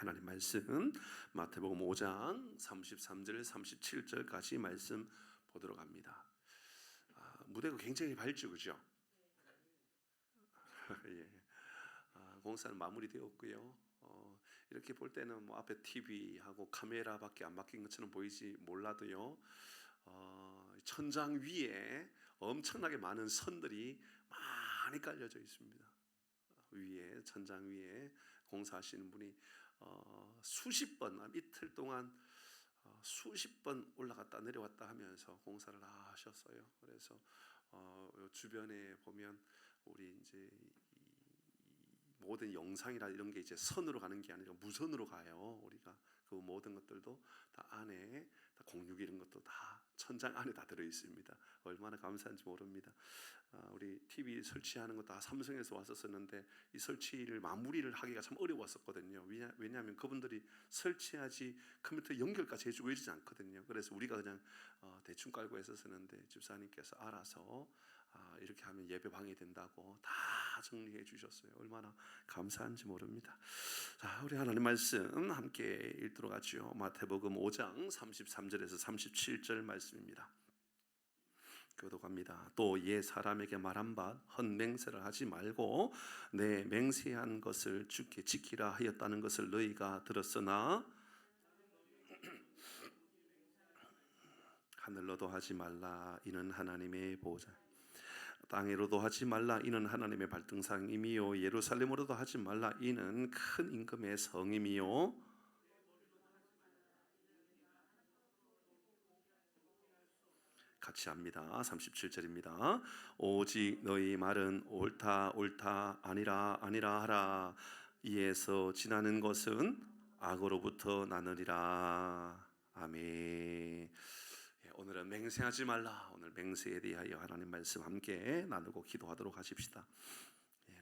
하나님 말씀 마태복음 5장 33절 37절까지 말씀 보도록 합니다. 무대가 굉장히 밝죠, 그죠? 예. 공사는 마무리되었고요. 이렇게 볼 때는 뭐 앞에 TV하고 카메라밖에 안 바뀐 것처럼 보이지 몰라도요. 천장 위에 엄청나게 많은 선들이 많이 깔려져 있습니다. 위에 천장 위에 공사하시는 분이 수십 번 이틀 동안 수십 번 올라갔다 내려왔다 하면서 공사를 하셨어요. 그래서 주변에 보면 우리 이제 모든 영상이나 이런 게 이제 선으로 가는 게 아니라 무선으로 가요. 우리가 그 모든 것들도 다 안에 다 공유기 이런 것도 다 천장 안에 다 들어 있습니다. 얼마나 감사한지 모릅니다. 우리 TV 설치하는 거 다 삼성에서 왔었었는데 이 설치를 마무리를 하기가 참 어려웠었거든요. 왜냐하면 그분들이 설치하지 컴퓨터 연결까지 해주고 이러지 않거든요. 그래서 우리가 그냥 대충 깔고 했었었는데 집사님께서 알아서 이렇게 하면 예배 방해된다고 다 정리해 주셨어요. 얼마나 감사한지 모릅니다. 자, 우리 하나님 말씀 함께 읽도록 하죠. 마태복음 5장 33절에서 37절 말씀입니다. 교독합니다. 또 옛 사람에게 말한 바 헛맹세를 하지 말고 내 맹세한 것을 주께 지키라 하였다는 것을 너희가 들었으나 하늘로도 하지 말라 이는 하나님의 보호자, 땅으로도 하지 말라 이는 하나님의 발등상임이요, 예루살렘으로도 하지 말라 이는 큰 임금의 성임이요, 같이 합니다. 37절입니다. 오직 너희 말은 옳다 옳다 아니라 아니라 하라. 이에서 지나는 것은 악으로부터 나느니라. 아멘. 오늘은 맹세하지 말라. 오늘 맹세에 대하여 하나님 말씀 함께 나누고 기도하도록 하십시다.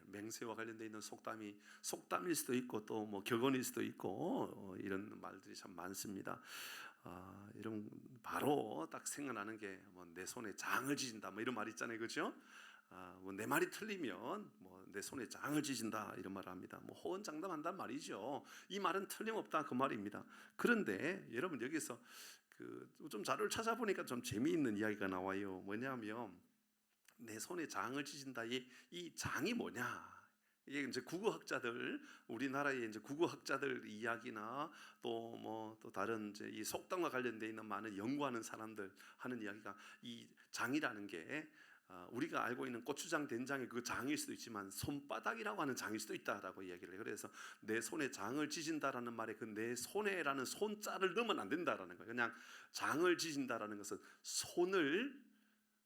맹세와 관련되어 있는 속담일 수도 있고 또 뭐 격언일 수도 있고 이런 말들이 참 많습니다. 이런 바로 딱 생각나는 게 뭐 내 손에 장을 지진다 뭐 이런 말 있잖아요, 그렇죠? 뭐 내 말이 틀리면 뭐 내 손에 장을 지진다 이런 말을 합니다. 뭐 호언장담한단 말이죠. 이 말은 틀림없다 그 말입니다. 그런데 여러분 여기서 좀 자료를 찾아보니까 좀 재미있는 이야기가 나와요. 뭐냐면 내 손에 장을 지진다. 이 장이 뭐냐? 이게 이제 국어학자들, 우리나라의 이제 국어학자들 이야기나 또 다른 이제 이 속담과 관련되어 있는 많은 연구하는 사람들 하는 이야기가 이 장이라는 게 우리가 알고 있는 고추장, 된장의 그 장일 수도 있지만 손바닥이라고 하는 장일 수도 있다라고 이야기를 해요. 그래서 내 손에 장을 지진다라는 말에 그 내 손에라는 손자를 넣으면 안 된다라는 거예요. 그냥 장을 지진다라는 것은 손을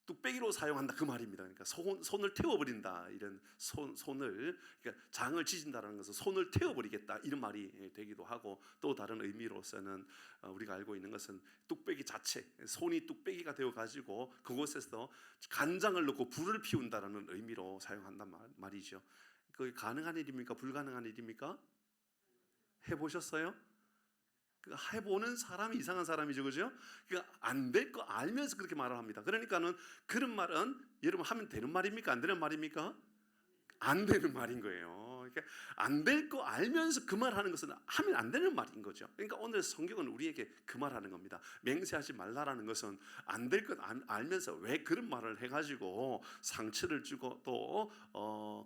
뚝배기로 사용한다 그 말입니다. 그러니까 손을 태워버린다 이런 손을 그러니까 장을 지진다라는 것은 손을 태워버리겠다 이런 말이 되기도 하고, 또 다른 의미로서는 우리가 알고 있는 것은 뚝배기 자체, 손이 뚝배기가 되어 가지고 그곳에서 간장을 넣고 불을 피운다라는 의미로 사용한단 말이죠. 그게 가능한 일입니까? 불가능한 일입니까? 해보셨어요? 해보는 사람이 이상한 사람이죠, 그죠? 그러니까 안 될 거 알면서 그렇게 말을 합니다. 그러니까는 그런 말은 여러분 하면 되는 말입니까? 안 되는 말입니까? 안 되는 말인 거예요. 그러니까 안 될 거 알면서 그 말하는 것은 하면 안 되는 말인 거죠. 그러니까 오늘 성경은 우리에게 그 말하는 겁니다. 맹세하지 말라라는 것은 안 될 것 알면서 왜 그런 말을 해가지고 상처를 주고 또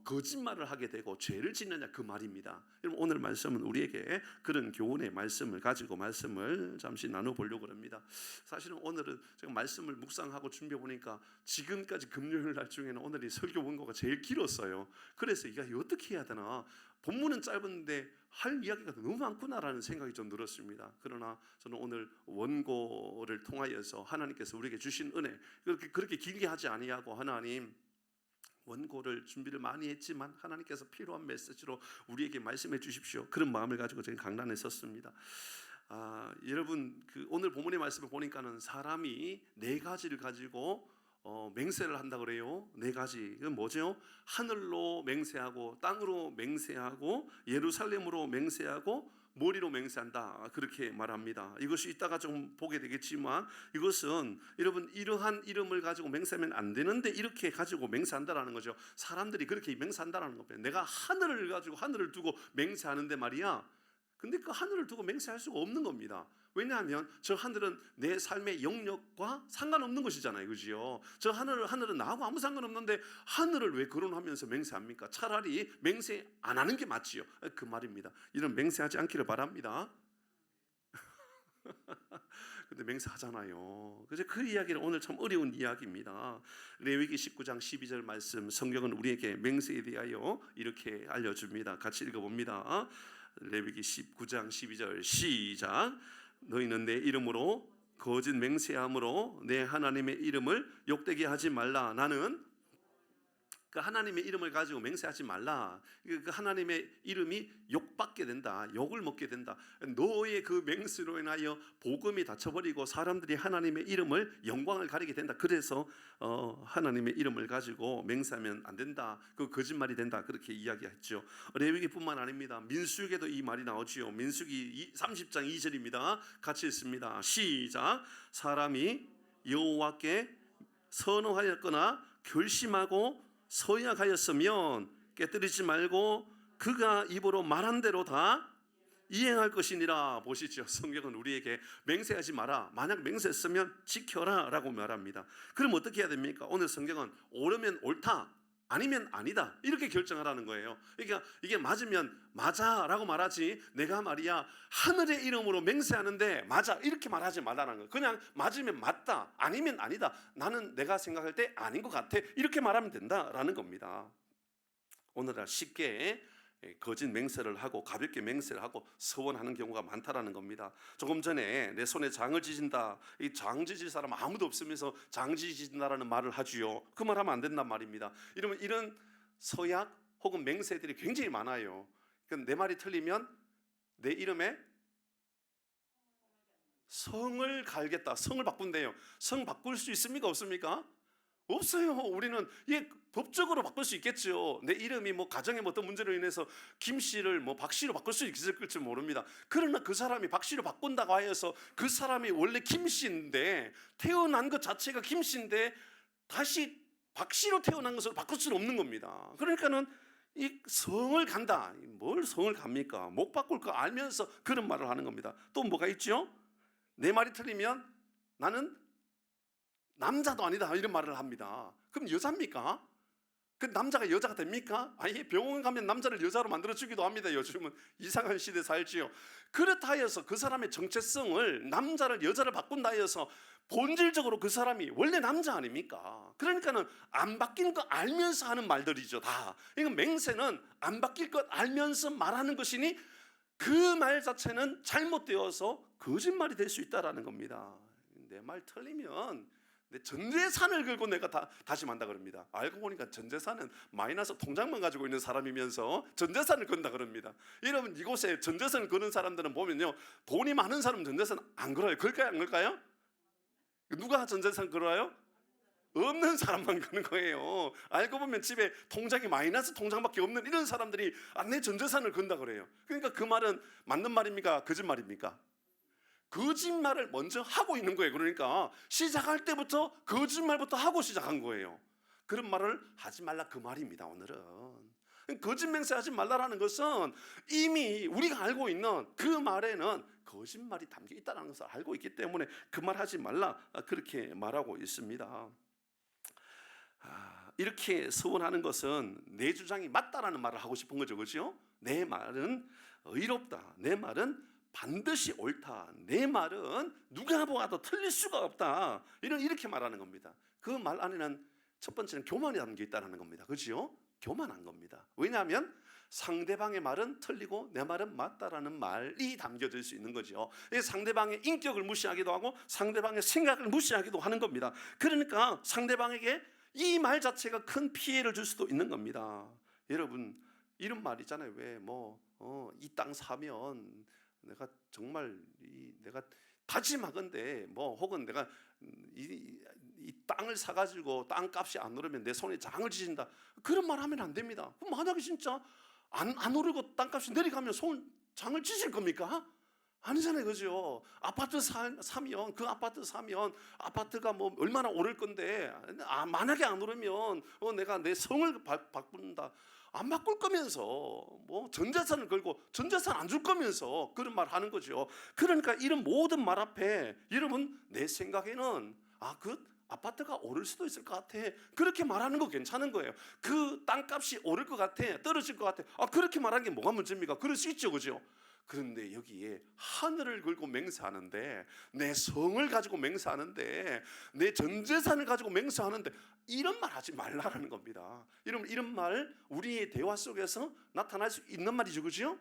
거짓말을 하게 되고 죄를 짓느냐 그 말입니다. 여러분 오늘 말씀은 우리에게 그런 교훈의 말씀을 가지고 말씀을 잠시 나눠보려고 합니다. 사실은 오늘은 제가 말씀을 묵상하고 준비해 보니까 지금까지 금요일 날 중에는 오늘이 설교 원고가 제일 길었어요. 그래서 이게 어떻게 해야 되나, 본문은 짧은데 할 이야기가 너무 많구나라는 생각이 좀 들었습니다. 그러나 저는 오늘 원고를 통하여서 하나님께서 우리에게 주신 은혜, 그렇게 길게 하지 아니하고 하나님 원고를 준비를 많이 했지만 하나님께서 필요한 메시지로 우리에게 말씀해 주십시오, 그런 마음을 가지고 제가 강단에 섰습니다. 여러분 오늘 본문의 말씀을 보니까는 사람이 네 가지를 가지고 맹세를 한다 그래요. 네 가지. 이건 뭐죠? 하늘로 맹세하고, 땅으로 맹세하고, 예루살렘으로 맹세하고, 머리로 맹세한다, 그렇게 말합니다. 이것이 이따가 좀 보게 되겠지만 이것은 여러분 이러한 이름을 가지고 맹세하면 안 되는데 이렇게 가지고 맹세한다라는 거죠. 사람들이 그렇게 맹세한다라는 겁니다. 내가 하늘을 가지고 하늘을 두고 맹세하는데 말이야, 근데 그 하늘을 두고 맹세할 수가 없는 겁니다. 왜냐하면 저 하늘은 내 삶의 영역과 상관없는 것이잖아요. 그죠? 저 하늘은 나하고 아무 상관없는데 하늘을 왜 거론하면서 맹세합니까? 차라리 맹세 안 하는 게 맞지요. 그 말입니다. 이런 맹세하지 않기를 바랍니다. 근데 맹세하잖아요. 그래서 그 이야기는 오늘 참 어려운 이야기입니다. 레위기 19장 12절 말씀, 성경은 우리에게 맹세에 대하여 이렇게 알려줍니다. 같이 읽어봅니다. 레위기 19장 12절 시작. 너희는 내 이름으로 거짓 맹세함으로 내 하나님의 이름을 욕되게 하지 말라. 나는 그 하나님의 이름을 가지고 맹세하지 말라. 그 하나님의 이름이 욕받게 된다. 욕을 먹게 된다. 너의 그 맹세로 인하여 복음이 닫혀버리고 사람들이 하나님의 이름을 영광을 가리게 된다. 그래서 하나님의 이름을 가지고 맹세하면 안 된다. 그 거짓말이 된다. 그렇게 이야기했죠. 레위기뿐만 아닙니다. 민수기에도 이 말이 나오지요. 민수기 30장 2절입니다. 같이 읽습니다. 시작. 사람이 여호와께 선언하였거나 결심하고 서약하였으면 깨뜨리지 말고 그가 입으로 말한 대로 다 이행할 것이니라. 보시죠. 성경은 우리에게 맹세하지 마라. 만약 맹세했으면 지켜라 라고 말합니다. 그럼 어떻게 해야 됩니까? 오늘 성경은 옳으면 옳다, 아니면 아니다 이렇게 결정하라는 거예요. 그러니까 이게 맞으면 맞아 라고 말하지, 내가 말이야 하늘의 이름으로 맹세하는데 맞아 이렇게 말하지 말라는 거예요. 그냥 맞으면 맞다, 아니면 아니다, 나는 내가 생각할 때 아닌 것 같아 이렇게 말하면 된다라는 겁니다. 오늘날 쉽게 거짓 맹세를 하고 가볍게 맹세를 하고 서원하는 경우가 많다라는 겁니다. 조금 전에 내 손에 장을 지진다, 이 장 지질 사람 아무도 없으면서 장 지진다라는 말을 하지요. 그 말 하면 안 된단 말입니다. 이러면 이런 서약 혹은 맹세들이 굉장히 많아요. 그러니까 내 말이 틀리면 내 이름에 성을 갈겠다, 성을 바꾼대요. 성 바꿀 수 있습니까? 없습니까? 없어요. 우리는 이게 법적으로 바꿀 수 있겠죠. 내 이름이 뭐 가정의 어떤 문제로 인해서 김 씨를 뭐 박 씨로 바꿀 수 있을지 모릅니다. 그러나 그 사람이 박 씨로 바꾼다고 하여서 그 사람이 원래 김 씨인데, 태어난 것 자체가 김 씨인데 다시 박 씨로 태어난 것으로 바꿀 수는 없는 겁니다. 그러니까는 이 성을 간다. 뭘 성을 갑니까? 못 바꿀 거 알면서 그런 말을 하는 겁니다. 또 뭐가 있죠? 내 말이 틀리면 나는 남자도 아니다 이런 말을 합니다. 그럼 여자입니까? 그 남자가 여자가 됩니까? 아니, 병원 가면 남자를 여자로 만들어주기도 합니다. 요즘은 이상한 시대 살지요. 그렇다 하여서 그 사람의 정체성을 남자를 여자를 바꾼다 하여서 본질적으로 그 사람이 원래 남자 아닙니까? 그러니까는 안 바뀐 거 알면서 하는 말들이죠. 다 이건 맹세는 안 바뀔 것 알면서 말하는 것이니 그 말 자체는 잘못되어서 거짓말이 될 수 있다라는 겁니다. 내 말 틀리면 전 재산을 걸고 내가 다시 만다 그럽니다. 알고 보니까 전 재산은 마이너스 통장만 가지고 있는 사람이면서 전 재산을 건다 그럽니다. 여러분, 이곳에 전 재산을 거는 사람들은 보면요, 돈이 많은 사람은 전 재산 안 걸어요. 걸까요, 안 걸까요? 누가 전 재산 걸어요? 없는 사람만 거는 거예요. 알고 보면 집에 통장이 마이너스 통장밖에 없는 이런 사람들이 내 전 재산을 건다 그래요. 그러니까 그 말은 맞는 말입니까? 거짓말입니까? 거짓말을 먼저 하고 있는 거예요. 그러니까 시작할 때부터 거짓말부터 하고 시작한 거예요. 그런 말을 하지 말라 그 말입니다. 오늘은 거짓 맹세하지 말라라는 것은 이미 우리가 알고 있는 그 말에는 거짓말이 담겨 있다는 것을 알고 있기 때문에 그 말 하지 말라 그렇게 말하고 있습니다. 이렇게 서원하는 것은 내 주장이 맞다라는 말을 하고 싶은 거죠. 그렇죠? 내 말은 의롭다, 내 말은 반드시 옳다, 내 말은 누가 보아도 틀릴 수가 없다, 이렇게 말하는 겁니다. 그 말 안에는 첫 번째는 교만이 담겨 있다는 겁니다. 그렇죠? 교만한 겁니다. 왜냐하면 상대방의 말은 틀리고 내 말은 맞다라는 말이 담겨질 수 있는 거죠. 상대방의 인격을 무시하기도 하고 상대방의 생각을 무시하기도 하는 겁니다. 그러니까 상대방에게 이 말 자체가 큰 피해를 줄 수도 있는 겁니다. 여러분, 이런 말 있잖아요. 왜 이 땅 사면 내가 정말 내가 다짐하건대 혹은 내가 이 땅을 사가지고 땅값이 안 오르면 내 손에 장을 지진다, 그런 말 하면 안 됩니다. 그럼 만약에 진짜 안 오르고 땅값이 내려가면 장을 지질 겁니까? 아니잖아요. 그죠? 아파트 사면 그 아파트 사면 아파트가 얼마나 오를 건데 만약에 안 오르면 내가 내 성을 바꾼다. 안 바꿀 거면서 뭐 전 재산을 걸고 전 재산 안 줄 거면서 그런 말 하는 거죠. 그러니까 이런 모든 말 앞에 여러분 내 생각에는 그 아파트가 오를 수도 있을 것 같아. 그렇게 말하는 거 괜찮은 거예요. 그 땅값이 오를 것 같아. 떨어질 것 같아. 그렇게 말하는 게 뭐가 문제입니까? 그럴 수 있죠. 그죠? 그런데 여기에 하늘을 걸고 맹세하는데, 내 성을 가지고 맹세하는데, 내 전재산을 가지고 맹세하는데 이런 말 하지 말라라는 겁니다. 여러분 이런 말 우리의 대화 속에서 나타날 수 있는 말이죠. 그죠?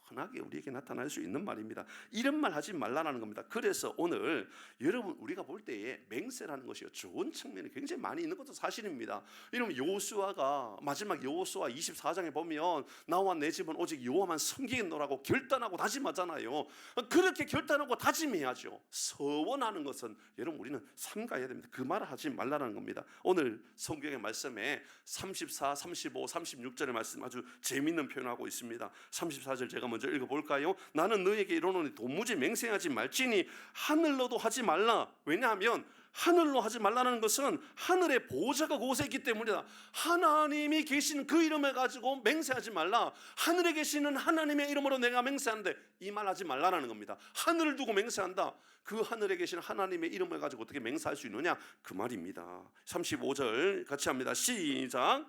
흔하게 우리에게 나타날 수 있는 말입니다. 이런 말 하지 말라는 겁니다. 그래서 오늘 여러분 우리가 볼 때에 맹세라는 것이 좋은 측면이 굉장히 많이 있는 것도 사실입니다. 여러분 여호수아가 마지막 여호수아 24장에 보면 나와 내 집은 오직 여호와만 섬기겠노라고 결단하고 다짐하잖아요. 그렇게 결단하고 다짐해야죠. 서원하는 것은 여러분 우리는 삼가해야 됩니다. 그 말을 하지 말라는 겁니다. 오늘 성경의 말씀에 34, 35, 36절의 말씀 아주 재미있는 표현하고 있습니다. 34절 제가 먼저 읽어볼까요? 나는 너에게 이르노니 도무지 맹세하지 말지니 하늘로도 하지 말라. 왜냐하면 하늘로 하지 말라는 것은 하늘의 보호자가 그곳에 있기 때문이다. 하나님이 계시는 그 이름을 가지고 맹세하지 말라. 하늘에 계시는 하나님의 이름으로 내가 맹세하는데 이 말 하지 말라는 겁니다. 하늘을 두고 맹세한다. 그 하늘에 계신 하나님의 이름을 가지고 어떻게 맹세할 수 있느냐? 그 말입니다. 35절 같이 합니다. 시작.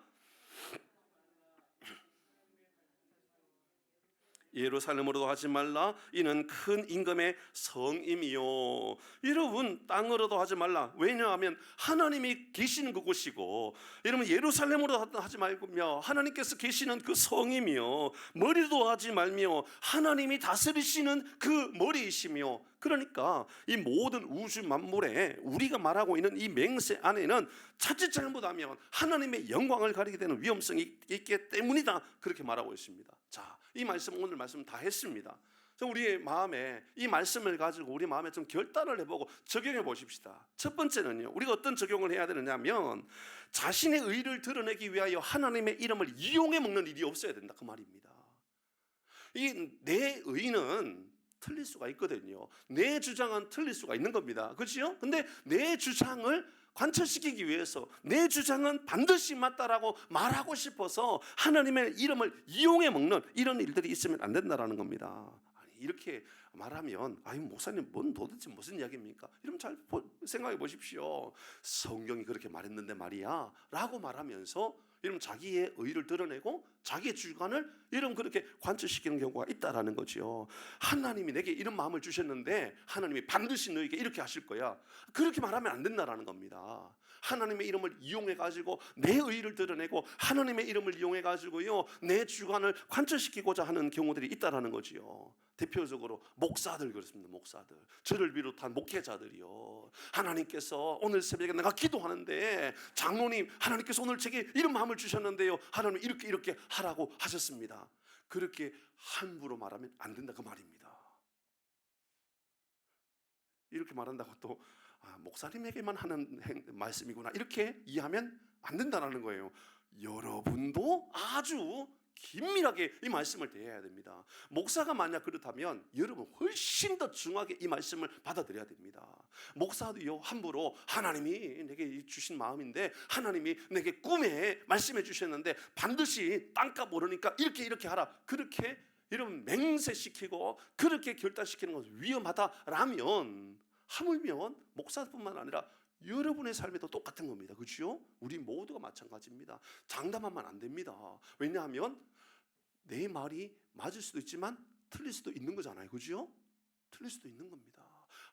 예루살렘으로도 하지 말라. 이는 큰 임금의 성임이요. 여러분 땅으로도 하지 말라. 왜냐하면 하나님이 계시는 그곳이고, 여러분 예루살렘으로 하지 말며 하나님께서 계시는 그 성임이요. 머리도 하지 말며 하나님이 다스리시는 그 머리이시며, 그러니까 이 모든 우주 만물에 우리가 말하고 있는 이 맹세 안에는 자칫 잘못하면 하나님의 영광을 가리게 되는 위험성이 있기 때문이다. 그렇게 말하고 있습니다. 자, 이 말씀 오늘 말씀 다 했습니다. 우리의 마음에 이 말씀을 가지고 우리 마음에 좀 결단을 해보고 적용해 보십시다. 첫 번째는요, 우리가 어떤 적용을 해야 되느냐면 자신의 의를 드러내기 위하여 하나님의 이름을 이용해 먹는 일이 없어야 된다. 그 말입니다. 이 내 의는 틀릴 수가 있거든요. 내 주장은 틀릴 수가 있는 겁니다. 그렇죠? 근데 내 주장을 관철시키기 위해서 내 주장은 반드시 맞다라고 말하고 싶어서 하나님의 이름을 이용해 먹는 이런 일들이 있으면 안 된다라는 겁니다. 아니, 이렇게 말하면 목사님 뭔 도대체 무슨 이야기입니까? 이러면 잘 생각해 보십시오. 성경이 그렇게 말했는데 말이야 라고 말하면서 이러면 자기의 의를 드러내고 자기의 주관을 이런 그렇게 관철시키는 경우가 있다라는 거죠. 하나님이 내게 이런 마음을 주셨는데 하나님이 반드시 너에게 이렇게 하실 거야. 그렇게 말하면 안 된다라는 겁니다. 하나님의 이름을 이용해 가지고 내 의를 드러내고 하나님의 이름을 이용해 가지고요 내 주관을 관철시키고자 하는 경우들이 있다라는 거지요. 대표적으로 목사들 그렇습니다. 목사들, 저를 비롯한 목회자들이요, 하나님께서 오늘 새벽에 내가 기도하는데 장로님 하나님께서 오늘 제게 이런 마음을 주셨는데요 하나님 이렇게 하라고 하셨습니다. 그렇게 함부로 말하면 안 된다 그 말입니다. 이렇게 말한다고 또 목사님에게만 하는 말씀이구나 이렇게 이해하면 안 된다는 거예요. 여러분도 아주 긴밀하게 이 말씀을 대해야 됩니다. 목사가 만약 그렇다면 여러분 훨씬 더 중하게 이 말씀을 받아들여야 됩니다. 목사도요 함부로 하나님이 내게 주신 마음인데 하나님이 내게 꿈에 말씀해 주셨는데 반드시 땅값 오르니까 이렇게 하라 그렇게 여러분 맹세시키고 그렇게 결단시키는 것은 위험하다라면 하물며 목사뿐만 아니라 여러분의 삶에도 똑같은 겁니다. 그렇죠? 우리 모두가 마찬가지입니다. 장담하면 안 됩니다. 왜냐하면 내 말이 맞을 수도 있지만 틀릴 수도 있는 거잖아요. 그렇죠? 틀릴 수도 있는 겁니다.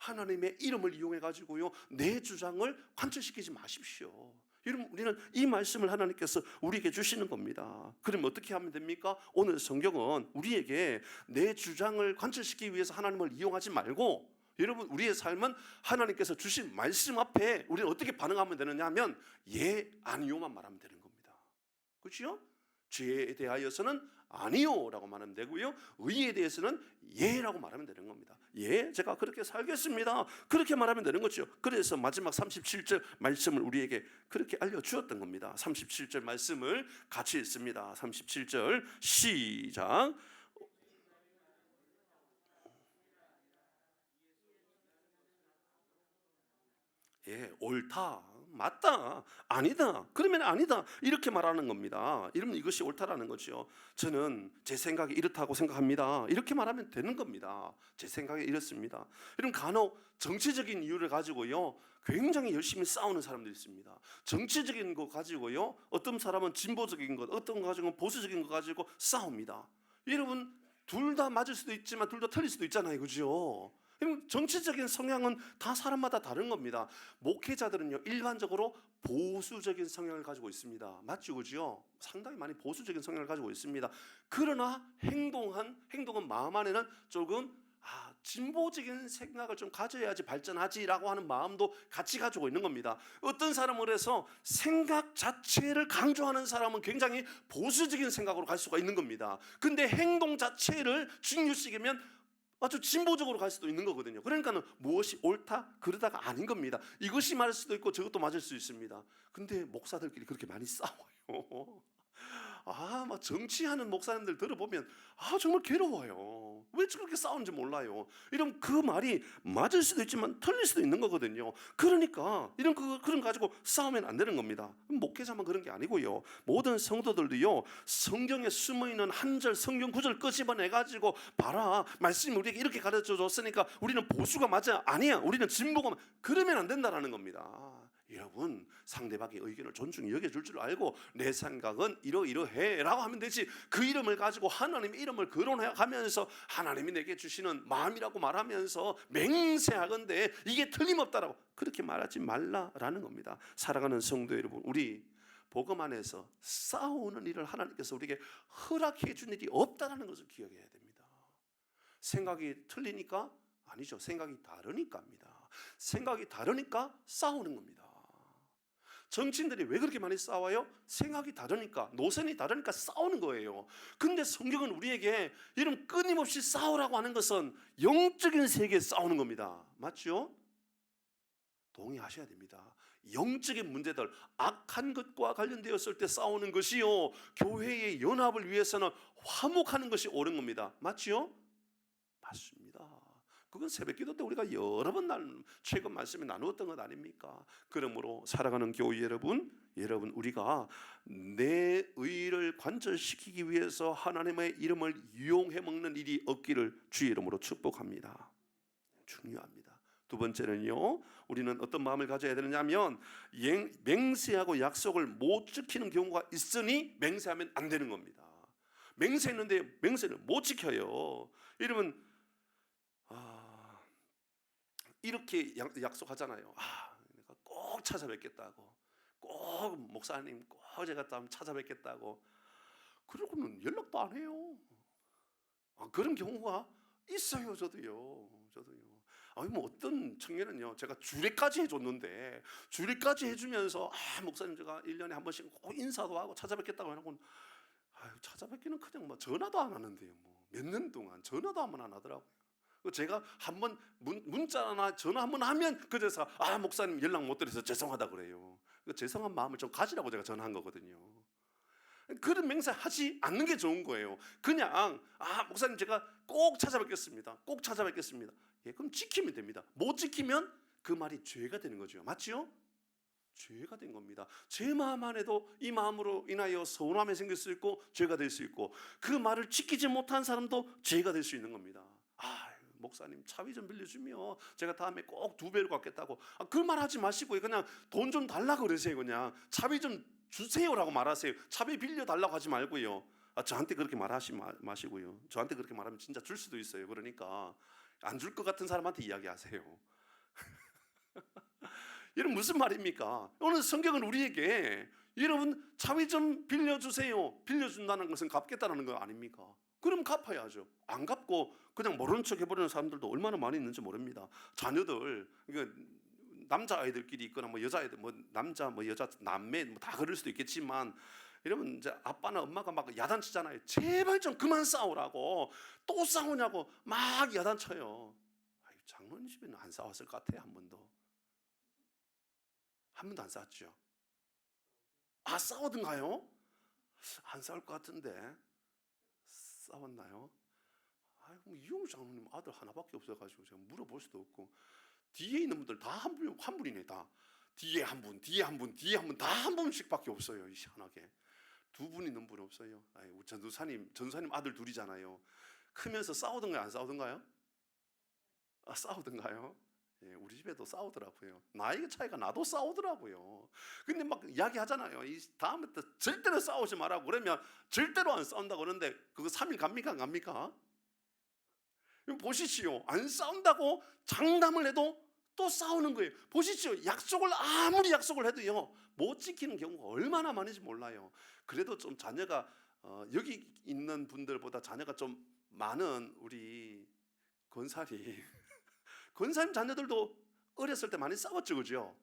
하나님의 이름을 이용해 가지고요 내 주장을 관철시키지 마십시오. 여러분 우리는 이 말씀을 하나님께서 우리에게 주시는 겁니다. 그럼 어떻게 하면 됩니까? 오늘 성경은 우리에게 내 주장을 관철시키기 위해서 하나님을 이용하지 말고 여러분 우리의 삶은 하나님께서 주신 말씀 앞에 우리는 어떻게 반응하면 되느냐 하면 예, 아니요만 말하면 되는 겁니다. 그렇죠? 죄에 대하여서는 아니요 라고 말하면 되고요 의에 대해서는 예 라고 말하면 되는 겁니다. 예, 제가 그렇게 살겠습니다 그렇게 말하면 되는 거죠. 그래서 마지막 37절 말씀을 우리에게 그렇게 알려주었던 겁니다. 37절 말씀을 같이 읽습니다. 37절 시작. 예, 옳다. 맞다, 아니다, 그러면 아니다 이렇게 말하는 겁니다. 이러면 이것이 옳다라는 거죠. 저는 제 생각이 이렇다고 생각합니다. 이렇게 말하면 되는 겁니다. 제 생각이 이렇습니다. 이런 간혹 정치적인 이유를 가지고요 굉장히 열심히 싸우는 사람들이 있습니다. 정치적인 거 가지고요 어떤 사람은 진보적인 것, 어떤 가지고는 보수적인 거 가지고 싸웁니다. 여러분 둘 다 맞을 수도 있지만 둘 다 틀릴 수도 있잖아요, 그죠? 정치적인 성향은 다 사람마다 다른 겁니다. 목회자들은요 일반적으로 보수적인 성향을 가지고 있습니다. 맞죠, 그죠? 상당히 많이 보수적인 성향을 가지고 있습니다. 그러나 행동은 마음 안에는 조금 진보적인 생각을 좀 가져야지 발전하지라고 하는 마음도 같이 가지고 있는 겁니다. 어떤 사람을 해서 생각 자체를 강조하는 사람은 굉장히 보수적인 생각으로 갈 수가 있는 겁니다. 근데 행동 자체를 중요시기면 아주 진보적으로 갈 수도 있는 거거든요. 그러니까는 무엇이 옳다 그러다가 아닌 겁니다. 이것이 맞을 수도 있고 저것도 맞을 수 있습니다. 근데 목사들끼리 그렇게 많이 싸워요. 막 정치하는 목사님들 들어보면 정말 괴로워요. 왜 그렇게 싸우는지 몰라요. 이런 그 말이 맞을 수도 있지만 틀릴 수도 있는 거거든요. 그러니까 그런 가지고 싸우면 안 되는 겁니다. 목회자만 그런 게 아니고요. 모든 성도들도요. 성경에 숨어 있는 한 절 성경 구절 끄집어내 가지고 봐라. 말씀이 우리에게 이렇게 가르쳐 줬으니까 우리는 보수가 맞아. 아니야. 우리는 진보가 맞아. 그러면 안 된다라는 겁니다. 여러분 상대방의 의견을 존중히 여겨줄 줄 알고 내 생각은 이러이러해 라고 하면 되지, 그 이름을 가지고 하나님의 이름을 거론해 가면서 하나님이 내게 주시는 마음이라고 말하면서 맹세하건대 이게 틀림없다라고 그렇게 말하지 말라라는 겁니다. 사랑하는 성도 여러분, 우리 복음 안에서 싸우는 일을 하나님께서 우리에게 허락해 준 일이 없다는 것을 기억해야 됩니다. 생각이 틀리니까 아니죠. 생각이 다르니까입니다. 생각이 다르니까 싸우는 겁니다. 정치인들이 왜 그렇게 많이 싸워요? 생각이 다르니까, 노선이 다르니까 싸우는 거예요. 근데 성경은 우리에게 이런 끊임없이 싸우라고 하는 것은 영적인 세계에 싸우는 겁니다. 맞죠? 동의하셔야 됩니다. 영적인 문제들, 악한 것과 관련되었을 때 싸우는 것이요 교회의 연합을 위해서는 화목하는 것이 옳은 겁니다. 맞죠? 맞습니다. 그건 새벽기도 때 우리가 여러 번 최근 말씀에 나누었던 것 아닙니까? 그러므로 사랑하는 교회 여러분 우리가 내 의를 관철시키기 위해서 하나님의 이름을 이용해 먹는 일이 없기를 주의 이름으로 축복합니다. 중요합니다. 두 번째는요, 우리는 어떤 마음을 가져야 되느냐면 맹세하고 약속을 못 지키는 경우가 있으니 맹세하면 안 되는 겁니다. 맹세했는데 맹세를 못 지켜요. 이러면 이렇게 약속하잖아요. 내가 꼭 찾아뵙겠다고, 꼭 목사님 꼭 제가 좀 찾아뵙겠다고, 그러고는 연락도 안 해요. 그런 경우가 있어요. 저도요. 뭐 어떤 청년은요, 제가 주례까지 해줬는데 주례까지 해주면서 목사님 제가 1년에 한 번씩 꼭 인사도 하고 찾아뵙겠다고 해놓고 찾아뵙기는 그냥 뭐 전화도 안 하는데요. 뭐 몇 년 동안 전화도 한 번 안 하더라고요. 제가 한번 문자나 전화 한번 하면 그제서 목사님 연락 못 드려서 죄송하다 그래요. 죄송한 마음을 좀 가지라고 제가 전화한 거거든요. 그런 맹세하지 않는 게 좋은 거예요. 그냥 목사님 제가 꼭 찾아뵙겠습니다. 꼭 찾아뵙겠습니다. 그럼 지키면 됩니다. 못 지키면 그 말이 죄가 되는 거죠. 맞죠? 죄가 된 겁니다. 제 마음 안에도 이 마음으로 인하여 서운함이 생길 수 있고 죄가 될 수 있고, 그 말을 지키지 못한 사람도 죄가 될 수 있는 겁니다. 목사님 차비 좀 빌려주면 제가 다음에 꼭 2배로 갚겠다고, 그 말 하지 마시고 그냥 돈 좀 달라고 그러세요. 그냥 차비 좀 주세요라고 말하세요. 차비 빌려달라고 하지 말고요. 저한테 그렇게 말하지 마시고요. 저한테 그렇게 말하면 진짜 줄 수도 있어요. 그러니까 안 줄 것 같은 사람한테 이야기하세요. 이런 무슨 말입니까? 오늘 성경은 우리에게 여러분 차비 좀 빌려주세요, 빌려준다는 것은 갚겠다는 거 아닙니까? 그럼 갚아야죠. 안 갚고 그냥 모르는 척 해버리는 사람들도 얼마나 많이 있는지 모릅니다. 자녀들, 남자아이들끼리 있거나 뭐 여자아이들, 뭐 남자 뭐 여자 남매 뭐 다 그럴 수도 있겠지만, 이러면 이제 아빠나 엄마가 막 야단치잖아요. 제발 좀 그만 싸우라고. 또 싸우냐고 막 야단쳐요. 장로님 집에는 안 싸웠을 것 같아요. 한 번도 안 싸웠죠. 싸우던가요? 안 싸울 것 같은데. 싸웠나요? 뭐 이용우 장로님 아들 하나밖에 없어가지고 제가 물어볼 수도 없고, 뒤에 있는 분들 다 한 분이네. 다 뒤에 한 분, 뒤에 한 분, 뒤에 한 분, 다 한 분씩밖에 없어요. 희한하게 두 분이 넘는 분 없어요. 우리 전도사님 아들 둘이잖아요. 크면서 싸우던가요, 안 싸우던가요? 싸우던가요? 예, 우리 집에도 싸우더라고요. 나이 차이가 나도 싸우더라고요. 근데 막 이야기하잖아요. 다음부터 절대로 싸우지 말라고 그러면 절대로 안 싸운다고 그러는데 그거 3일 갑니까, 안 갑니까? 보시지요. 안 싸운다고 장담을 해도 또 싸우는 거예요. 보시죠. 아무리 약속을 해도요, 못 지키는 경우가 얼마나 많은지 몰라요. 그래도 좀 자녀가 여기 있는 분들보다 자녀가 좀 많은 우리 권사님 자녀들도 어렸을 때 많이 싸웠죠, 그죠?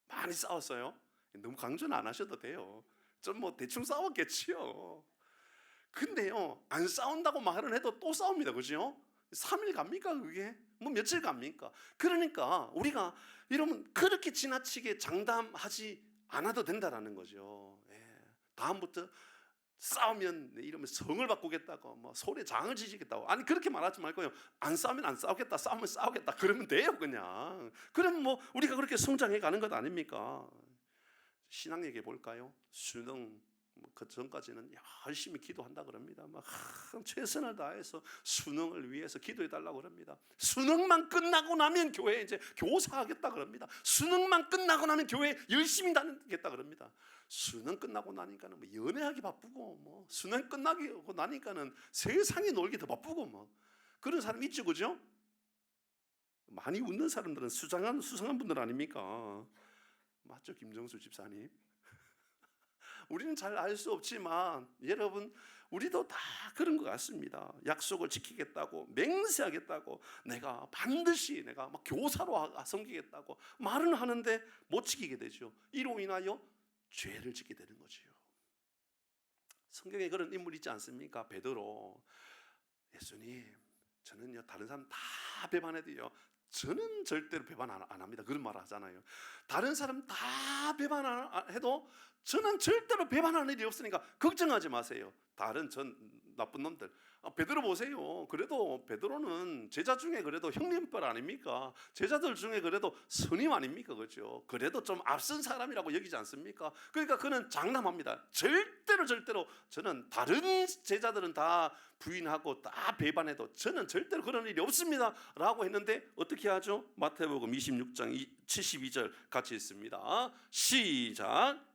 많이 싸웠어요. 너무 강조는 안 하셔도 돼요. 좀 뭐 대충 싸웠겠지요. 근데요, 안 싸운다고 말은 해도 또 싸웁니다, 그죠? 3일 갑니까, 그게? 뭐 며칠 갑니까? 그러니까 우리가 이러면 그렇게 지나치게 장담하지 않아도 된다라는 거죠. 예. 다음부터 싸우면 이러면 성을 바꾸겠다고, 뭐 소리에 장을 지지겠다고, 아니 그렇게 말하지 말고요. 안 싸우면 안 싸우겠다, 싸우면 싸우겠다 그러면 돼요, 그냥. 그럼 뭐 우리가 그렇게 성장해 가는 것 아닙니까? 신앙 얘기해 볼까요? 수능 그 전까지는 열심히 기도한다 그럽니다. 막 최선을 다해서 수능을 위해서 기도해 달라고 그럽니다. 수능만 끝나고 나면 교회 이제 교사하겠다 그럽니다. 수능만 끝나고 나면 교회 열심히 다니겠다 그럽니다. 수능 끝나고 나니까는 뭐 연애하기 바쁘고, 뭐 수능 끝나고 나니까는 세상에 놀기 더 바쁘고, 뭐 그런 사람 있죠, 그죠? 많이 웃는 사람들은 수상한 분들 아닙니까? 맞죠, 김정수 집사님? 우리는 잘 알 수 없지만 여러분, 우리도 다 그런 것 같습니다. 약속을 지키겠다고, 맹세하겠다고, 내가 반드시 내가 막 교사로 섬기겠다고 말은 하는데 못 지키게 되죠. 이로 인하여 죄를 짓게 되는 거지요. 성경에 그런 인물 있지 않습니까? 베드로. 예수님, 저는요 다른 사람 다 배반해도요 저는 절대로 배반 안 합니다. 그런 말 하잖아요. 다른 사람 다 배반해도 저는 절대로 배반하는 일이 없으니까 걱정하지 마세요. 다른 전 나쁜 놈들, 베드로 보세요. 그래도 베드로는 제자 중에 그래도 형님뻘 아닙니까? 제자들 중에 그래도 스님 아닙니까? 그렇죠? 그래도 좀 앞선 사람이라고 여기지 않습니까? 그러니까 그는 장담합니다. 절대로 저는 다른 제자들은 다 부인하고 다 배반해도 저는 절대로 그런 일이 없습니다 라고 했는데 어떻게 하죠? 마태복음 26장 72절 같이 있습니다. 시작.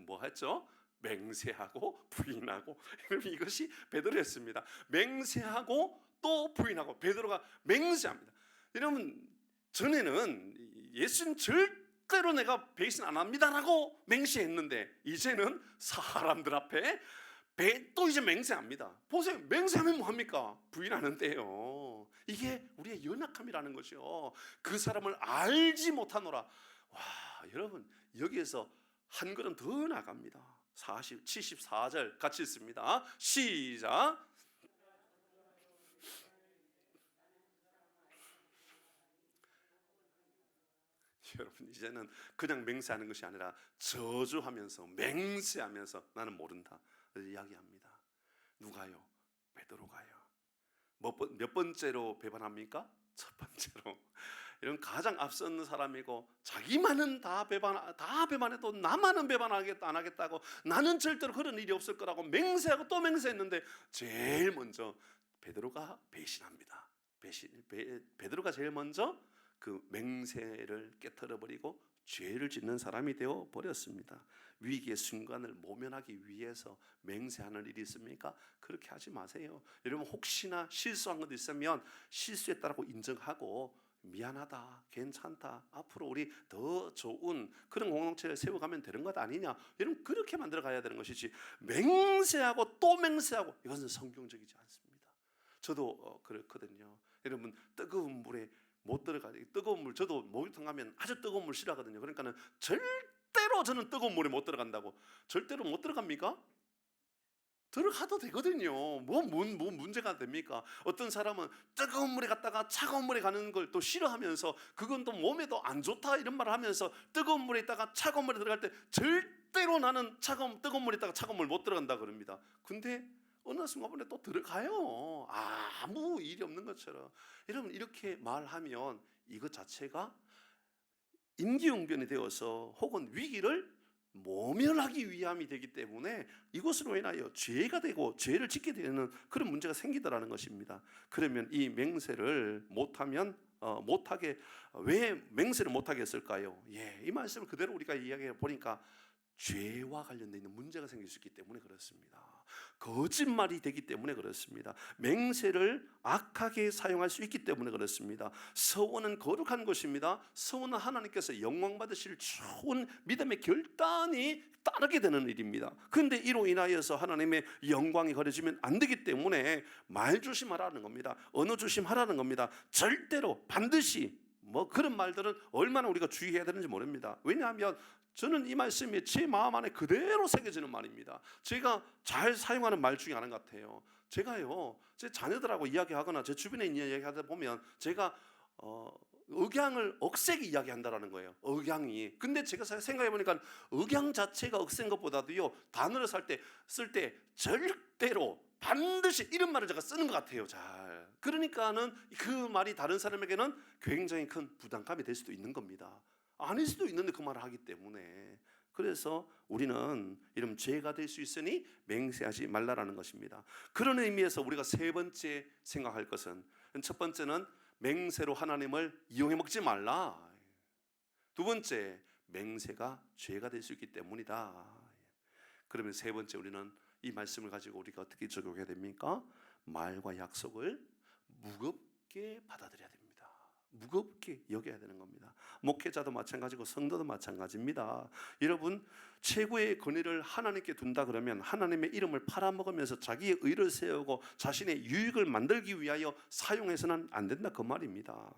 뭐 했죠? 맹세하고 부인하고. 이것이 베드로였습니다. 맹세하고 또 부인하고. 베드로가 맹세합니다. 여러분, 전에는 예수는 절대로 내가 배신 안 합니다라고 맹세했는데 이제는 사람들 앞에 또 이제 맹세합니다. 보세요, 맹세하면 뭐합니까? 부인하는데요. 이게 우리의 연약함이라는 것이요. 그 사람을 알지 못하노라. 와, 여러분, 여기에서 한 걸음 더 나갑니다. 74절 같이 있습니다. 시작. 여러분, 이제는 그냥 맹세하는 것이 아니라 저주하면서 맹세하면서 나는 모른다 이야기합니다. 누가요? 베드로가요. 몇 번째로 배반합니까? 첫 번째로. 이런 가장 앞선 사람이고 자기만은 다 배반해도 나만은 배반 안 하겠다고, 나는 절대로 그런 일이 없을 거라고 맹세하고 또 맹세했는데 제일 먼저 베드로가 배신합니다. 베드로가 제일 먼저 그 맹세를 깨트려버리고 죄를 짓는 사람이 되어 버렸습니다. 위기의 순간을 모면하기 위해서 맹세하는 일이 있습니까? 그렇게 하지 마세요. 여러분, 혹시나 실수한 것 있으면 실수했다고 인정하고 미안하다, 괜찮다, 앞으로 우리 더 좋은 그런 공동체를 세워가면 되는 것 아니냐, 여러분, 그렇게 만들어 가야 되는 것이지 맹세하고 또 맹세하고 이것은 성경적이지 않습니다. 저도 그렇거든요. 여러분, 뜨거운 물에 못 들어가요. 뜨거운 물, 저도 목욕탕 가면 아주 뜨거운 물 싫어하거든요. 그러니까는 절대로 저는 뜨거운 물에 못 들어간다고. 절대로 못 들어갑니까? 들어가도 되거든요. 뭐 문제가 됩니까? 어떤 사람은 뜨거운 물에 갔다가 차가운 물에 가는 걸 또 싫어하면서 그건 또 몸에도 안 좋다 이런 말을 하면서 뜨거운 물에 있다가 차가운 물에 들어갈 때 절대로 나는 뜨거운 물에 있다가 차가운 물 못 들어간다 그럽니다. 근데 어느 순간에 또 들어가요. 아무 일이 없는 것처럼. 여러분 이렇게 말하면 이것 자체가 임기응변이 되어서 혹은 위기를 모면하기 위함이 되기 때문에 이것으로 인하여 죄가 되고 죄를 짓게 되는 그런 문제가 생기더라는 것입니다. 그러면 이 맹세를 못하면 못하게 왜 맹세를 못하게 했을까요? 이 말씀을 그대로 우리가 이야기해 보니까 죄와 관련되어 있는 문제가 생길 수 있기 때문에 그렇습니다. 거짓말이 되기 때문에 그렇습니다. 맹세를 악하게 사용할 수 있기 때문에 그렇습니다. 서원은 거룩한 것입니다. 서원은 하나님께서 영광 받으실 좋은 믿음의 결단이 따르게 되는 일입니다. 그런데 이로 인하여서 하나님의 영광이 가려지면 안 되기 때문에 말 조심하라는 겁니다. 언어 조심하라는 겁니다. 절대로 반드시 그런 말들은 얼마나 우리가 주의해야 되는지 모릅니다. 왜냐하면 저는 이 말씀이 제 마음 안에 그대로 새겨지는 말입니다. 제가 잘 사용하는 말 중에 하나 같아요. 제가요, 제 자녀들하고 이야기하거나 제 주변에 있는 이야기하다 보면 제가 억양을 억세게 이야기한다라는 거예요. 억양이. 근데 제가 생각해 보니까 억양 자체가 억센 것보다도요, 단어를 쓸 때 절대로 반드시 이런 말을 제가 쓰는 것 같아요. 잘. 그러니까는 그 말이 다른 사람에게는 굉장히 큰 부담감이 될 수도 있는 겁니다. 아닐 수도 있는데 그 말을 하기 때문에. 그래서 우리는 이런 죄가 될 수 있으니 맹세하지 말라라는 것입니다. 그런 의미에서 우리가 세 번째 생각할 것은, 첫 번째는 맹세로 하나님을 이용해 먹지 말라. 두 번째, 맹세가 죄가 될 수 있기 때문이다. 그러면 세 번째, 우리는 이 말씀을 가지고 우리가 어떻게 적용해야 됩니까? 말과 약속을 무겁게 받아들여야 됩니다. 무겁게 여겨야 되는 겁니다. 목회자도 마찬가지고 성도도 마찬가지입니다. 여러분, 최고의 권위를 하나님께 둔다 그러면 하나님의 이름을 팔아먹으면서 자기의 의를 세우고 자신의 유익을 만들기 위하여 사용해서는 안 된다, 그 말입니다.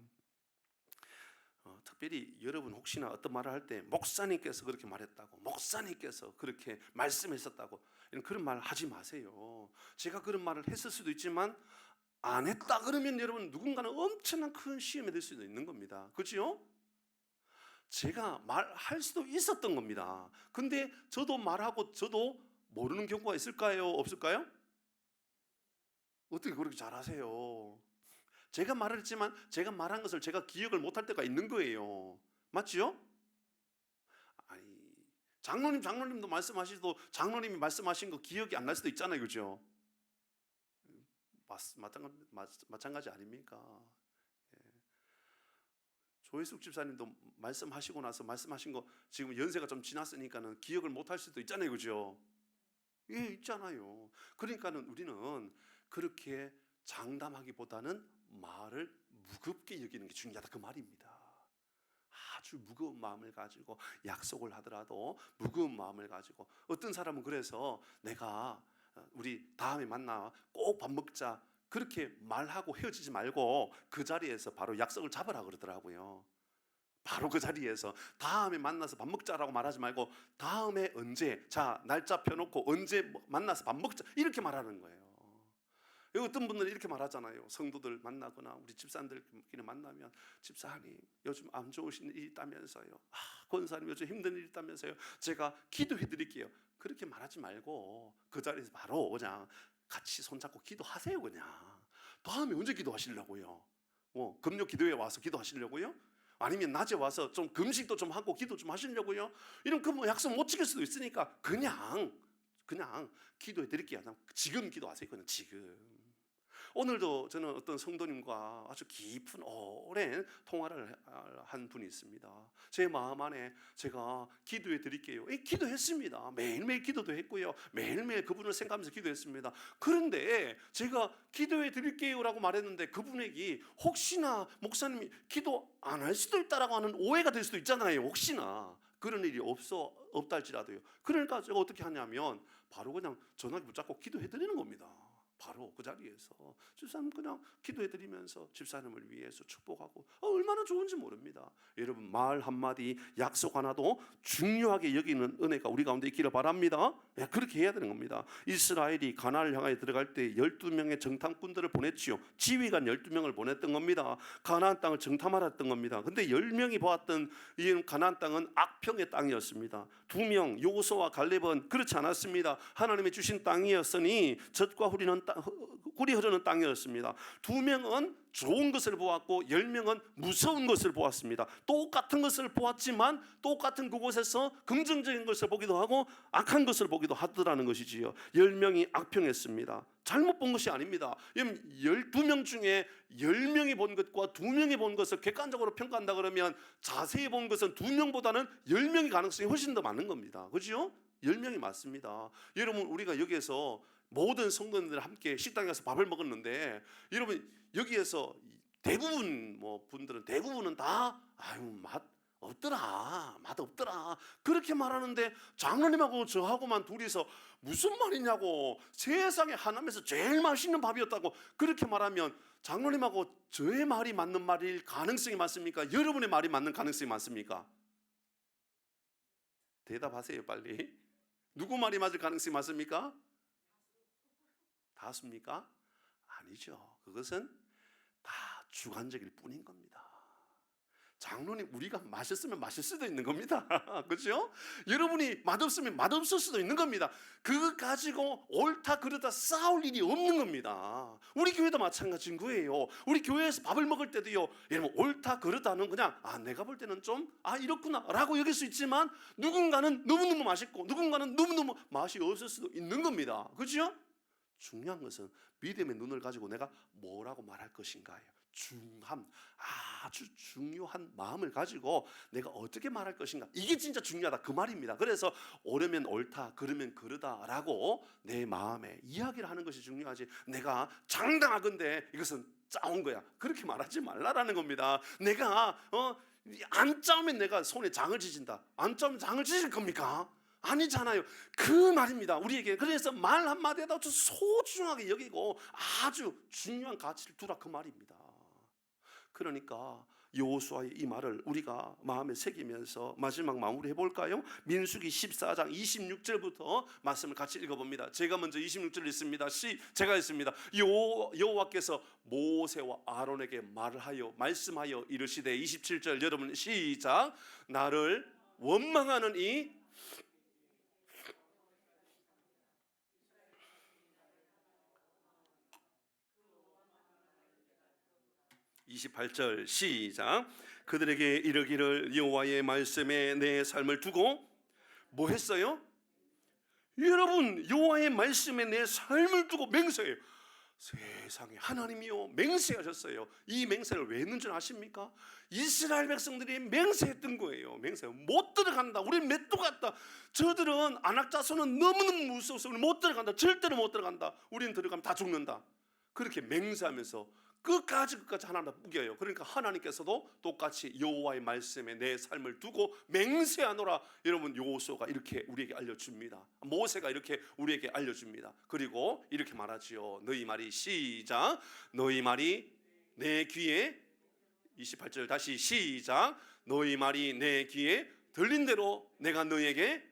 특별히 여러분 혹시나 어떤 말을 할 때 목사님께서 그렇게 말했다고, 목사님께서 그렇게 말씀했었다고, 그런 말 하지 마세요. 제가 그런 말을 했을 수도 있지만 안 했다 그러면 여러분 누군가는 엄청난 큰 시험에 들 수도 있는 겁니다. 그렇죠? 제가 말할 수도 있었던 겁니다. 근데 저도 말하고 저도 모르는 경우가 있을까요? 없을까요? 어떻게 그렇게 잘하세요? 제가 말을 했지만 제가 말한 것을 제가 기억을 못할 때가 있는 거예요. 맞죠? 아니, 장로님도 말씀하시도 장로님이 말씀하신 거 기억이 안 날 수도 있잖아요. 그죠? 마찬가지 아닙니까? 조혜숙 집사님도 말씀하시고 나서 말씀하신 거 지금 연세가 좀 지났으니까는 기억을 못할 수도 있잖아요. 그죠? 있잖아요. 그러니까는 우리는 그렇게 장담하기보다는 말을 무겁게 여기는 게 중요하다, 그 말입니다. 아주 무거운 마음을 가지고 약속을 하더라도 무거운 마음을 가지고, 어떤 사람은 그래서 내가 우리 다음에 만나 꼭 밥 먹자 그렇게 말하고 헤어지지 말고 그 자리에서 바로 약속을 잡으라 그러더라고요. 바로 그 자리에서 다음에 만나서 밥 먹자라고 말하지 말고 다음에 언제, 자 날짜 펴놓고 언제 만나서 밥 먹자 이렇게 말하는 거예요. 어떤 분들은 이렇게 말하잖아요. 성도들 만나거나 우리 집사님들끼리 만나면, 집사님 요즘 안 좋으신 일이 있다면서요, 권사님 요즘 힘든 일이 있다면서요, 제가 기도해 드릴게요. 그렇게 말하지 말고 그 자리에서 바로 그냥 같이 손잡고 기도하세요. 그냥 다음에 언제 기도하시려고요? 금요 기도회 와서 기도하시려고요? 아니면 낮에 와서 좀 금식도 좀 하고 기도 좀 하시려고요? 이런 그 약속 못 지킬 수도 있으니까 그냥 기도해 드릴게요. 지금 기도하세요. 그냥 지금. 오늘도 저는 어떤 성도님과 아주 깊은 오랜 통화를 한 분이 있습니다. 제 마음 안에 제가 기도해 드릴게요. 기도했습니다. 매일매일 기도도 했고요. 매일매일 그분을 생각하면서 기도했습니다. 그런데 제가 기도해 드릴게요라고 말했는데 그분에게 혹시나 목사님이 기도 안 할 수도 있다라고 하는 오해가 될 수도 있잖아요. 혹시나 그런 일이 없다 할지라도요. 그러니까 제가 어떻게 하냐면 바로 그냥 전화기 붙잡고 기도해 드리는 겁니다. 바로 그 자리에서 집사님 그냥 기도해드리면서 집사님을 위해서 축복하고 얼마나 좋은지 모릅니다. 여러분 말 한마디 약속 하나도 중요하게 여기는 은혜가 우리 가운데 있기를 바랍니다. 그렇게 해야 되는 겁니다. 이스라엘이 가나안을 향하여 들어갈 때 12명의 정탐꾼들을 보냈지요. 지휘관 12명을 보냈던 겁니다. 가나안 땅을 정탐하라 했던 겁니다. 근데 10명이 보았던 이 가나안 땅은 악평의 땅이었습니다. 2명 요호수아와 갈렙은 그렇지 않았습니다. 하나님이 주신 땅이었으니 젖과 꿀이 흐르는 땅이었습니다. 2명은 좋은 것을 보았고 10명은 무서운 것을 보았습니다. 똑같은 것을 보았지만 똑같은 그곳에서 긍정적인 것을 보기도 하고 악한 것을 보기도 하더라는 것이지요. 10명이 악평했습니다. 잘못 본 것이 아닙니다. 12명 중에 10명이 본 것과 2명이 본 것을 객관적으로 평가한다 그러면 자세히 본 것은 2명보다는 10명이 가능성이 훨씬 더 많은 겁니다. 그렇죠? 10명이 맞습니다. 여러분 우리가 여기에서 모든 성도님들 함께 식당에 가서 밥을 먹었는데 여러분 여기에서 대부분 분들은 대부분은 다 맛 없더라 그렇게 말하는데 장로님하고 저하고만 둘이서 무슨 말이냐고 세상에 하나님에서 제일 맛있는 밥이었다고 그렇게 말하면 장로님하고 저의 말이 맞는 말일 가능성이 많습니까? 여러분의 말이 맞는 가능성이 많습니까? 대답하세요 빨리. 누구 말이 맞을 가능성이 많습니까? 다수입니까? 아니죠. 그것은 다 주관적일 뿐인 겁니다. 장로님 우리가 맛있으면 맛있을 수도 있는 겁니다. 그렇죠? 여러분이 맛없으면 맛없을 수도 있는 겁니다. 그거 가지고 옳다 그르다 싸울 일이 없는 겁니다. 우리 교회도 마찬가지인 거예요. 우리 교회에서 밥을 먹을 때도요. 여러분 옳다 그르다는 그냥 내가 볼 때는 좀 이렇구나 라고 여길 수 있지만 누군가는 너무너무 맛있고 누군가는 너무너무 맛이 없을 수도 있는 겁니다. 그렇죠? 중요한 것은 믿음의 눈을 가지고 내가 뭐라고 말할 것인가예요. 아주 중요한 마음을 가지고 내가 어떻게 말할 것인가 이게 진짜 중요하다 그 말입니다. 그래서 옳으면 옳다 그러면 그르다라고 내 마음에 이야기를 하는 것이 중요하지 내가 장담하건대 이것은 짜온 거야 그렇게 말하지 말라라는 겁니다. 내가 안 짜오면 내가 손에 장을 지진다 안 짜오면 장을 지질 겁니까? 아니잖아요. 그 말입니다. 우리에게 그래서 말 한마디에도 아주 소중하게 여기고 아주 중요한 가치를 두라 그 말입니다. 그러니까 여호수아의 이 말을 우리가 마음에 새기면서 마지막 마무리 해볼까요? 민수기 14장 26절부터 말씀을 같이 읽어봅니다. 제가 먼저 26절 읽습니다. 제가 읽습니다. 여호와께서 모세와 아론에게 말씀하여 이르시되 27절 여러분 시작. 나를 원망하는 이 28절 시작. 그들에게 이르기를 여호와의 말씀에 내 삶을 두고 뭐 했어요? 여러분 여호와의 말씀에 내 삶을 두고 맹세해요. 세상에 하나님이요 맹세하셨어요. 이 맹세를 왜 했는 줄 아십니까? 이스라엘 백성들이 맹세했던 거예요. 맹세 못 들어간다. 우린 맷도 같다. 저들은 안악자손은 너무너무 무서워서 못 들어간다. 절대로 못 들어간다. 우린 들어가면 다 죽는다. 그렇게 맹세하면서 끝까지 하나님 우겨요. 그러니까 하나님께서도 똑같이 여호와의 말씀에 내 삶을 두고 맹세하노라. 여러분 여호수아가 이렇게 우리에게 알려줍니다. 모세가 이렇게 우리에게 알려줍니다. 그리고 이렇게 말하지요. 너희 말이 시작. 너희 말이 내 귀에 28절 다시 시작. 너희 말이 내 귀에 들린 대로 내가 너에게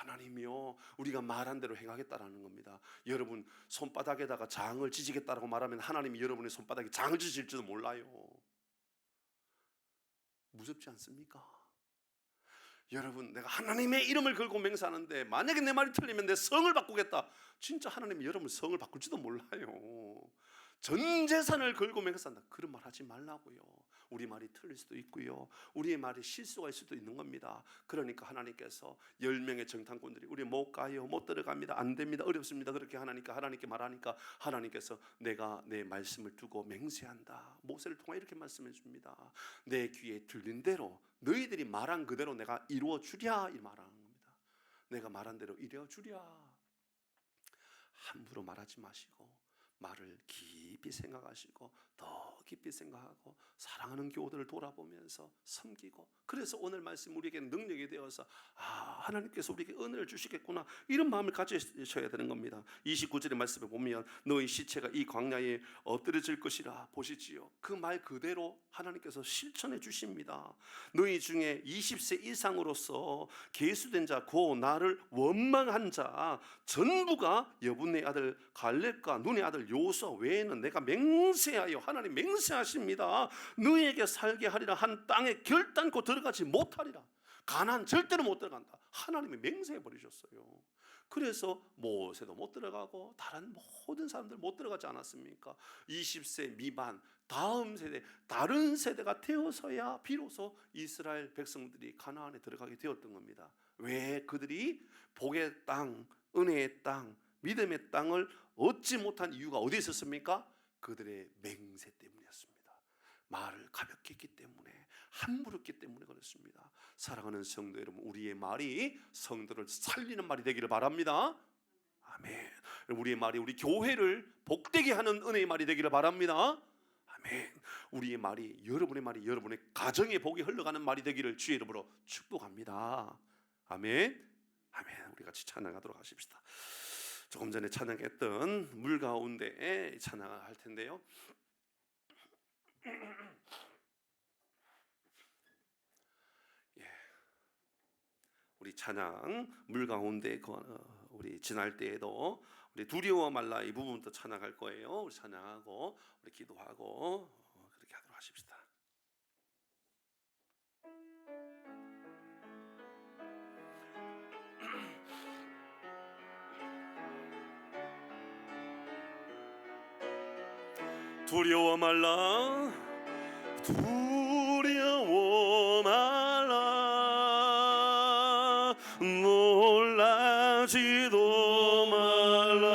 하나님이요 우리가 말한 대로 행하겠다라는 겁니다. 여러분 손바닥에다가 장을 지지겠다라고 말하면 하나님이 여러분의 손바닥에 장을 지실지도 몰라요. 무섭지 않습니까? 여러분 내가 하나님의 이름을 걸고 맹세하는데 만약에 내 말이 틀리면 내 성을 바꾸겠다. 진짜 하나님이 여러분 성을 바꿀지도 몰라요. 전 재산을 걸고 맹세한다. 그런 말 하지 말라고요. 우리 말이 틀릴 수도 있고요. 우리의 말이 실수가 있을 수도 있는 겁니다. 그러니까 하나님께서 10명의 정탐꾼들이 우리 못 가요. 못 들어갑니다. 안 됩니다. 어렵습니다. 그렇게 하나님께 말하니까 하나님께서 내가 내 말씀을 두고 맹세한다. 모세를 통해 이렇게 말씀해 줍니다. 내 귀에 들린 대로 너희들이 말한 그대로 내가 이루어 주랴 이 말하는 겁니다. 내가 말한 대로 이루어 주랴. 함부로 말하지 마시고 말을 깊이 생각하시고 더 깊이 생각하고 사랑하는 교우들을 돌아보면서 섬기고, 그래서 오늘 말씀 우리에게 능력이 되어서 하나님께서 우리에게 은혜를 주시겠구나 이런 마음을 가지셔야 되는 겁니다. 29절의 말씀에 보면 너희 시체가 이 광야에 엎드려질 것이라 보시지요. 그 말 그대로 하나님께서 실천해 주십니다. 너희 중에 20세 이상으로서 계수된 자 곧 나를 원망한 자 전부가 여분의 아들 갈렙과 눈의 아들 요수아 외에는 내가 맹세하여, 하나님 맹세하십니다, 너희에게 살게 하리라 한 땅에 결단코 들어가지 못하리라. 가나안 절대로 못 들어간다. 하나님이 맹세해 버리셨어요. 그래서 모세도 못 들어가고 다른 모든 사람들 못 들어가지 않았습니까? 20세 미만 다음 세대, 다른 세대가 되어서야 비로소 이스라엘 백성들이 가나안에 들어가게 되었던 겁니다. 왜? 그들이 복의 땅, 은혜의 땅, 믿음의 땅을 얻지 못한 이유가 어디에 있었습니까? 그들의 맹세 때문이었습니다. 말을 가볍게 했기 때문에, 함부로 했기 때문에 그렇습니다. 사랑하는 성도 여러분, 우리의 말이 성도를 살리는 말이 되기를 바랍니다. 아멘. 우리의 말이 우리 교회를 복되게 하는 은혜의 말이 되기를 바랍니다. 아멘. 우리의 말이, 여러분의 말이 여러분의 가정의 복이 흘러가는 말이 되기를 주의 이름으로 축복합니다. 아멘. 아멘. 우리 같이 찬양하도록 하십시다. 조금 전에 찬양했던 물 가운데 찬양할 텐데요. 예. 우리 찬양 물 가운데 우리 지날 때에도 우리 두려워 말라 이 부분부터 찬양할 거예요. 우리 찬양하고 우리 기도하고 그렇게 하도록 하십시다. 두려워 말라, 두려워 말라, 놀라지도 말라.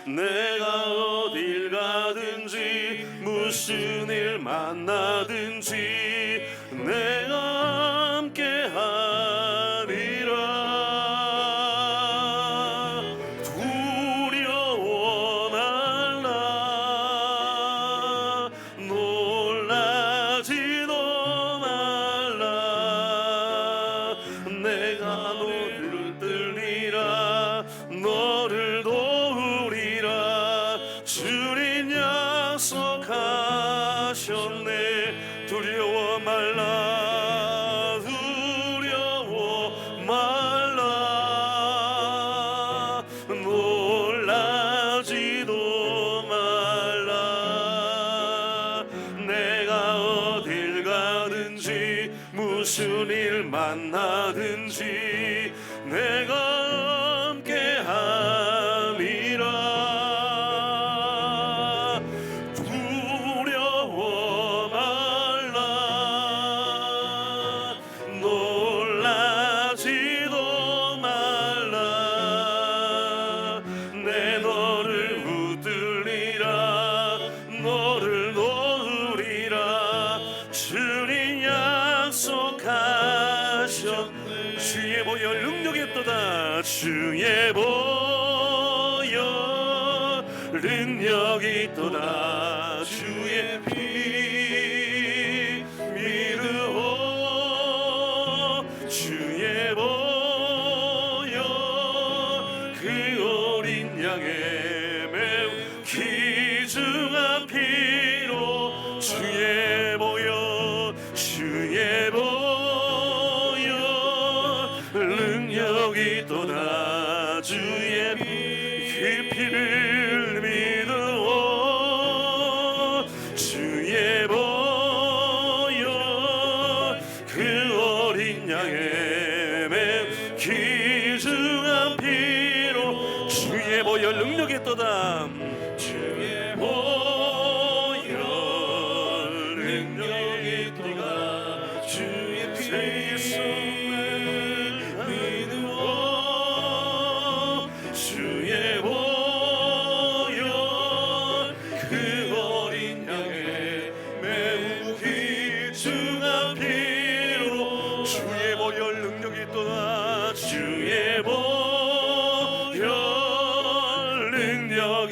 내가 어딜 가든지 무슨 일 만나든지 내가 함께 하리라. 두려워 말라, 놀라지도 말라. 내가 너를 들리라, 너를 도우리라. 주님 약속하셨네. 두려워 말라, 두려워 말라, 놀라지도 말라. 내가 어딜 가든지 무슨 일 만나든지 내가 함께 함이라. 두려워 말라, 놀라지도 말라. 내 너를 붙들리라, 너를 놓으리라. 주님 약속하셨네. 주의 보혈 능력이 있도다. 주의 보혈 능력이 있도다. 주의 피 믿으오. 주의 보혈 그 어린 양의 매우 귀중한 피로. 주의 보혈, 주의 보혈 능력이 있도다. 주의 그 피를 믿으오. 주의 보혈 그 어린 양의 매우 귀중한 피로. 주의 보혈 능력이 있도다. 주의 보혈 능력이 있도다. 주의 피를 믿으오. 주의 보혈 그 어린 양의 매우 귀중한 피로. 주의 보혈 능력이 있도다. 주의 보혈 능력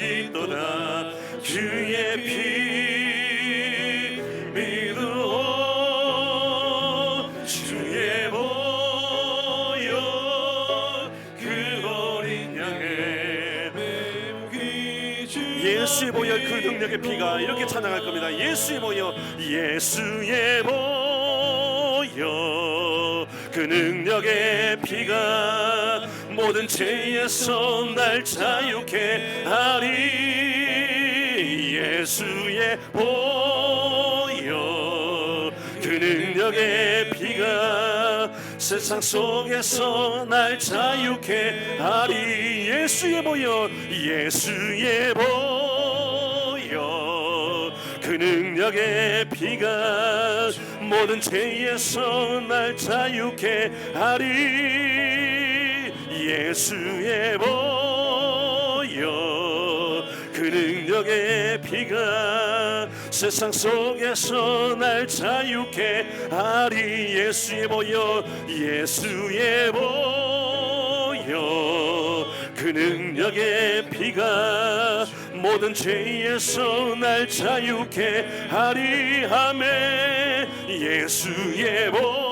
주의 피 믿으오 주의 보혈 그 어린 양의 예수의 보혈 그 능력의 피가 이렇게 찬양할 겁니다. 예수의 보혈 예수의 보혈 그 능력의 피가 모든 죄에서 날 자유케 하리 예수의 보혈 그 능력의 피가 세상 속에서 날 자유케 하리 예수의 보혈 예수의 보혈 그 능력의 피가 모든 죄에서 날 자유케 하리 예수의 보혈 그 능력의 피가 세상 속에서 날 자유케 하리 예수의 보혈 예수의 보혈 그 능력의 피가 모든 죄에서 날 자유케 하리 아멘 예수의 보혈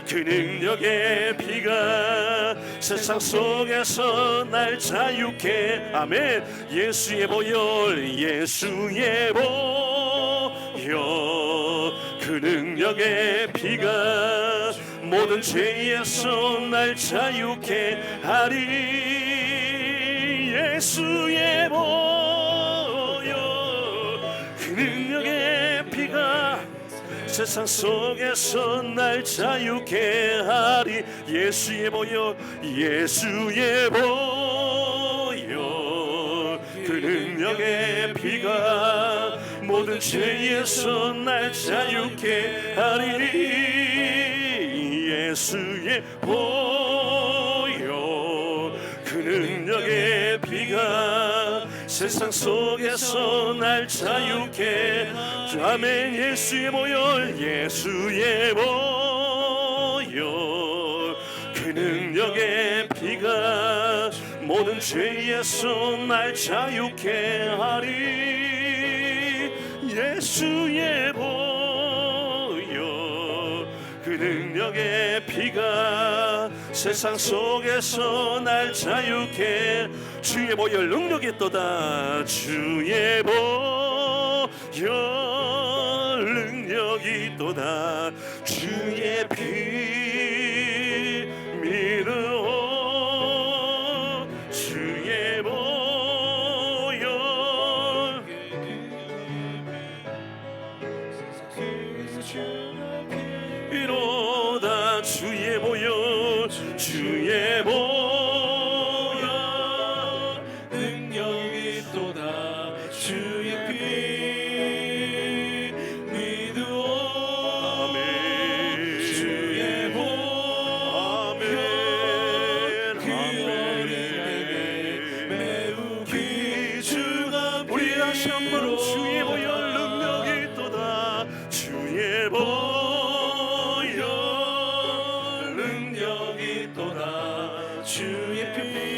그 능력의 피가 세상 속에서 날 자유케 아멘 예수의 보혈 예수의 보혈 그 능력의 피가 모든 죄에서 날 자유케 하리 예수의 보혈 그 능력의 피가 세상 속에서 날 자유케 하리 예수의 보혈 예수의 보혈 그 능력의 피가 모든 죄에서 날 자유케 하리 예수의 보혈 그 능력의 피가 세상 속에서 날 자유케 아멘 예수의 보혈 예수의 보혈 그 능력의 피가 모든 죄에서 날 자유케 하리 예수의 보혈 그 능력의 피가 세상 속에서 날 자유케 주의 보혈 능력이 있도다 주의 보혈 능력이 있도다 주의 피 믿으오 주의 보혈 이로다 주의 보혈 주의 보혈 능력이 있도다 주의 피 믿으오 아멘 주의 보혈 그 어린양의 매우 귀중한 우리 다시 한번 주의 보혈 능력이 있도다 주의 보혈 능력이 있도다 주의 피